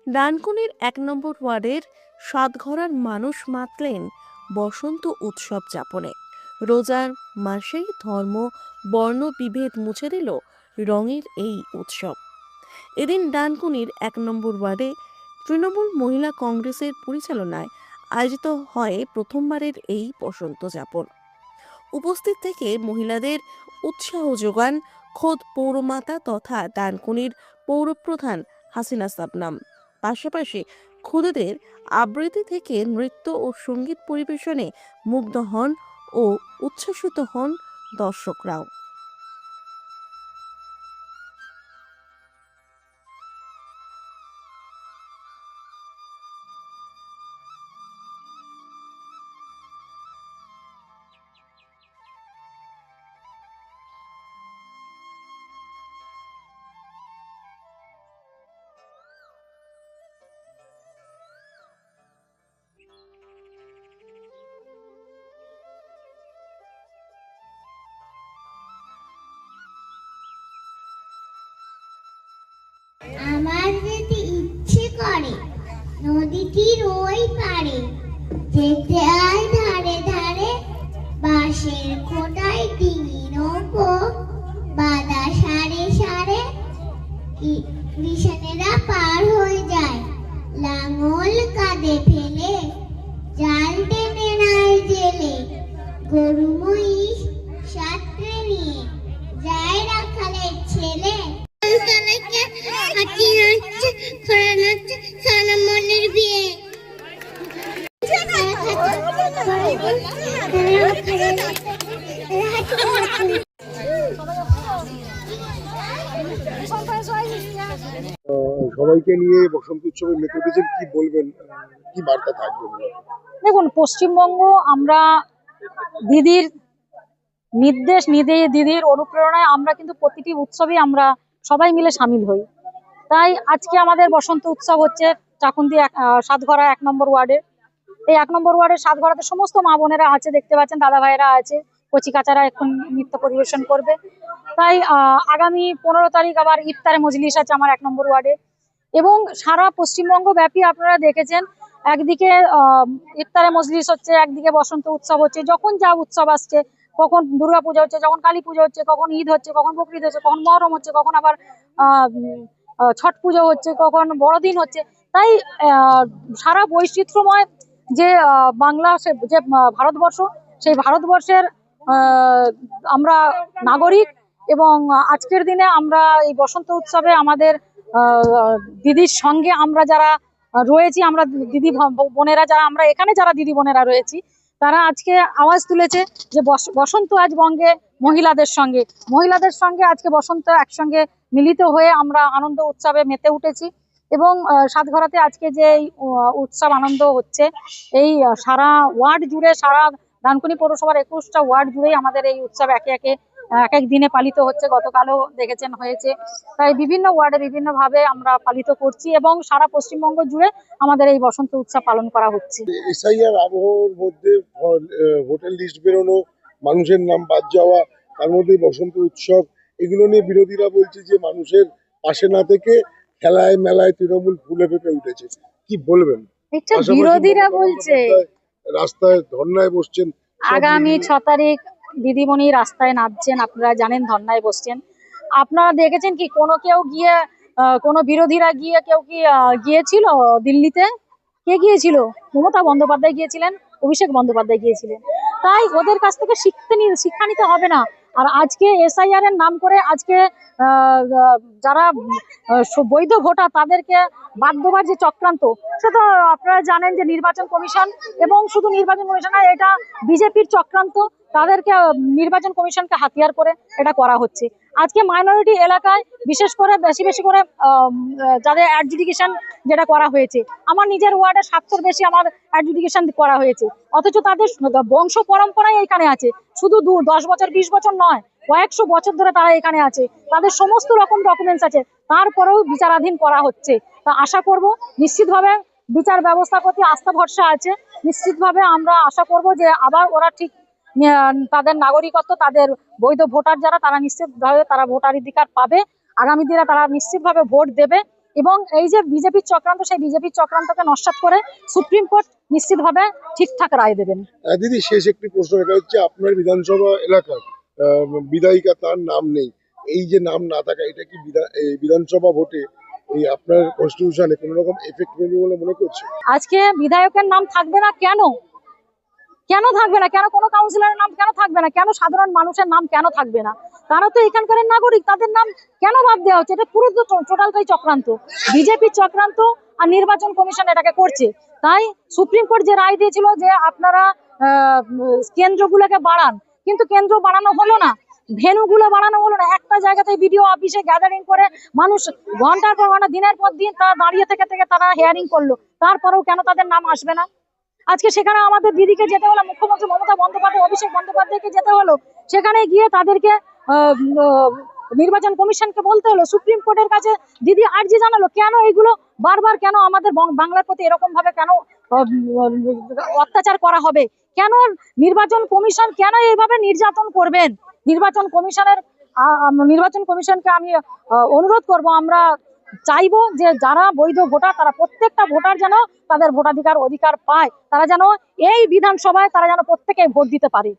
ডানকুনির ১ নম্বর ওয়ার্ডের সাতঘরার মানুষ মাতলেন বসন্ত উৎসব যাপনে। রোজার মাসেই ধর্ম বর্ণ বিভেদ মুছে দিল রঙের এই উৎসব। এদিন ডানকুনির ১ নম্বর ওয়ার্ডে তৃণমূল মহিলা কংগ্রেসের পরিচালনায় আয়োজিত হয় প্রথমবারের এই বসন্ত যাপন। উপস্থিত থেকে মহিলাদের উৎসাহ যোগান খোদ পৌরমাতা তথা ডানকুনির পৌরপ্রধান হাসিনা সাবনাম। পাশাপাশি খুদেদের আবৃত্তি থেকে নৃত্য ও সঙ্গীত পরিবেশনে মুগ্ধ হন ও উচ্ছ্বসিত হন দর্শকরাও। আমার যেতে ইচ্ছে করে নদীটির ওই পারে, যেতে আয় ধারে ধারে, বাঁশের খোঁটায় ডিঙি নৌকো বাঁধা সারে সারে, কৃষকেরা পার হয়ে যায় লাঙল কাঁধে ফেলে, জাল টেনে নাই জেলে, গরু মহিষ সাথে নিয়ে যায় রাখালের ছেলে। সবাইকে নিয়ে বসন্ত উৎসবে মেতে উঠেছেন, কি বলবেন, কি বার্তা থাকবে? দেখুন, পশ্চিমবঙ্গ আমরা দিদির নির্দেশ দিদির অনুপ্রেরণায় আমরা কিন্তু প্রতিটি উৎসবে আমরা সবাই মিলে সামিল হই। তাই আজকে আমাদের বসন্ত উৎসব হচ্ছে চাকুন্দি সাতঘরা ১ নম্বর ওয়ার্ডে। এই ১ নম্বর ওয়ার্ডের সাতঘরাতে সমস্ত মা বোনেরা আছে, দেখতে পাচ্ছেন দাদা ভাইয়েরা আছে, কচি কাচারা এখন নৃত্য পরিবেশন করবে। তাই আগামী ১৫ তারিখ আবার ইফতারে মজলিস আছে আমার ১ নম্বর ওয়ার্ডে। এবং সারা পশ্চিমবঙ্গ ব্যাপী আপনারা দেখেছেন, একদিকে ইফতারে মজলিস হচ্ছে, একদিকে বসন্ত উৎসব হচ্ছে। যখন যা উৎসব আসছে, কখন দুর্গাপূজা হচ্ছে, যখন কালী পুজো হচ্ছে, কখন ঈদ হচ্ছে, কখন বকরিদ হচ্ছে, কখন মহরম হচ্ছে, কখন আবার ছট পুজো হচ্ছে, কখন বড়দিন হচ্ছে। তাই সারা বৈচিত্র্যময় যে বাংলা, যে ভারতবর্ষ, সেই ভারতবর্ষের আমরা নাগরিক। এবং আজকের দিনে আমরা এই বসন্ত উৎসবে আমাদের দিদির সঙ্গে আমরা যারা রয়েছি, আমরা দিদি বোনেরা যারা, আমরা এখানে যারা দিদি বোনেরা রয়েছি, তারা আজকে আওয়াজ তুলেছে যে বসন্ত আজ বঙ্গে মহিলাদের সঙ্গে আজকে বসন্ত একসঙ্গে মিলিত হয়ে আমরা আনন্দ উৎসবে মেতে উঠেছি। এবং সাতঘরাতে আজকে যে উৎসব আনন্দ হচ্ছে, এই সারা ওয়ার্ড জুড়ে, সারা ডানকুনি পৌরসভার ২১টা ওয়ার্ড জুড়েই আমাদের এই উৎসব একে একে এক এক দিনে পালিত হচ্ছে। গতকালও দেখেছেন হয়েছে। তাই বিভিন্ন ওয়ার্ডে বিভিন্ন ভাবে আমরা পালিত করছি এবং সারা পশ্চিমবঙ্গ জুড়ে আমাদের এই বসন্ত উৎসব পালন করা হচ্ছে। এসআইআর আবহের মধ্যে ভোটার লিস্ট বেরোনো, মানুষের নাম বাদ যাওয়া, তার মধ্যে বসন্ত উৎসব, এগুলো নিয়ে বিরোধীরা বলছে যে মানুষের পাশে না থেকে খেলায় মেলায় তৃণমূল ফুলে ফেপে উঠেছে, কি বলবেন? এটা বিরোধীরা বলছে, রাস্তায় ধর্নায় বসছেন। আগামী ৬ তারিখ দিদিমণি রাস্তায় নামছেন, আপনারা জানেন, ধর্নায় বসছেন। আপনারা দেখেছেন কি কেউ গিয়ে, কোনো বিরোধীরা গিয়ে, কেউ কি গিয়েছিল দিল্লিতে? কে গিয়েছিল? মমতা বন্দ্যোপাধ্যায় গিয়েছিলেন, অভিষেক বন্দ্যোপাধ্যায় গিয়েছিলেন। তাই ওদের কাছ থেকে শিক্ষা নিতে হবে না। আর আজকে এসআইআর এর নাম করে আজকে যারা বৈধ ভোটার তাদেরকে বাদ দেওয়ার যে চক্রান্ত, সেটা আপনারা জানেন যে নির্বাচন কমিশন, এবং শুধু নির্বাচন কমিশন না, এটা বিজেপির চক্রান্ত। তাদেরকে নির্বাচন কমিশনকে হাতিয়ার করে এটা করা হচ্ছে। আজকে মাইনরিটি এলাকায় বিশেষ করে বেশি করে যাদের অ্যাডজুডিকেশন যেটা করা হয়েছে, আমার নিজের ওয়ার্ডে ৭০ বেশি আমার অ্যাডজুডিকেশন করা হয়েছে। অথচ তাদের বংশ পরম্পরায় এখানে আছে, শুধু ১০ বছর ২০ বছর নয়, কয়েকশো বছর ধরে তারা এখানে আছে, তাদের সমস্ত রকম ডকুমেন্টস আছে, তারপরেও বিচারাধীন করা হচ্ছে। তা আশা করব নিশ্চিতভাবে বিচার ব্যবস্থার প্রতি আস্থা ভরসা আছে, নিশ্চিতভাবে আমরা আশা করব যে আবার ওরা ঠিক তাদের নাগরিকত্ব, তাদের বৈধ ভোটার যারা, তারা নিশ্চিতভাবে তারা ভোটাধিকার পাবে। আগামী দিনে তারা নিশ্চিতভাবে ভোট দেবে এবং এই যে বিজেপির চক্রান্ত, সেই বিজেপির চক্রান্তকে নস্যাৎ করে সুপ্রিম কোর্ট নিশ্চিতভাবে ঠিকঠাক রায় দেবেন। দিদি, শেষ একটি প্রশ্ন, এটা হচ্ছে আপনার বিধানসভা এলাকার বিধায়িকা, তার নাম নেই। এই যে নাম না থাকা, এটা কি এই বিধানসভা ভোটে এই আপনার কনস্টিটিউশনে কোনো রকম এফেক্ট ফেলবে বলে মনে করছে? আজকে বিধায়কের নাম থাকবে না কেন? কেন থাকবে না? কেন কোনো কাউন্সিলরের নাম কেন থাকবে না? কেন সাধারণ মানুষের নাম কেন থাকবে না? তারা তো এখানকার নাগরিক, তাদের নাম কেন বাদ দেওয়া হচ্ছে? এটা পুরো তো টোটালটাই চক্রান্ত, বিজেপির চক্রান্ত, আর নির্বাচন কমিশন এটাকে করছে। তাই সুপ্রিম কোর্ট যে রায় দিয়েছিল যে আপনারা কেন্দ্রগুলোকে বাড়ান, কিন্তু কেন্দ্র বাড়ানো হলো না, ভেন্যুগুলো বাড়ানো হলো না। একটা জায়গাতে বিডিও অফিসে গ্যাদারিং করে মানুষ ঘন্টার পর ঘন্টা, দিনের পর দিন তারা দাঁড়িয়ে থেকে থেকে তারা হেয়ারিং করলো, তারপরেও কেন তাদের নাম আসবে না? আজকে সেখানে আমাদের দিদিকে যেতে হলো, মুখ্যমন্ত্রী মমতা বন্দ্যোপাধ্যায়, অভিষেক বন্দ্যোপাধ্যায়কে যেতে হলো, সেখানে গিয়ে তাদেরকে নির্বাচন কমিশনকে বলতে হলো, সুপ্রিম কোর্টের কাছে দিদি আর্জি জানালো। কেন এইগুলো বারবার, কেন আমাদের বাংলার প্রতি এরকম ভাবে কেন অত্যাচার করা হবে? কেন নির্বাচন কমিশন কেন এইভাবে নির্যাতন করবেন? নির্বাচন কমিশনকে আমি অনুরোধ করব, আমরা চাইবো যে যারা বৈধ ভোটার, তারা প্রত্যেকটা ভোটার যেন তাদের ভোটাধিকার অধিকার পায়, তারা যেন এই বিধানসভায় তারা যেন প্রত্যেকে ভোট দিতে পারে।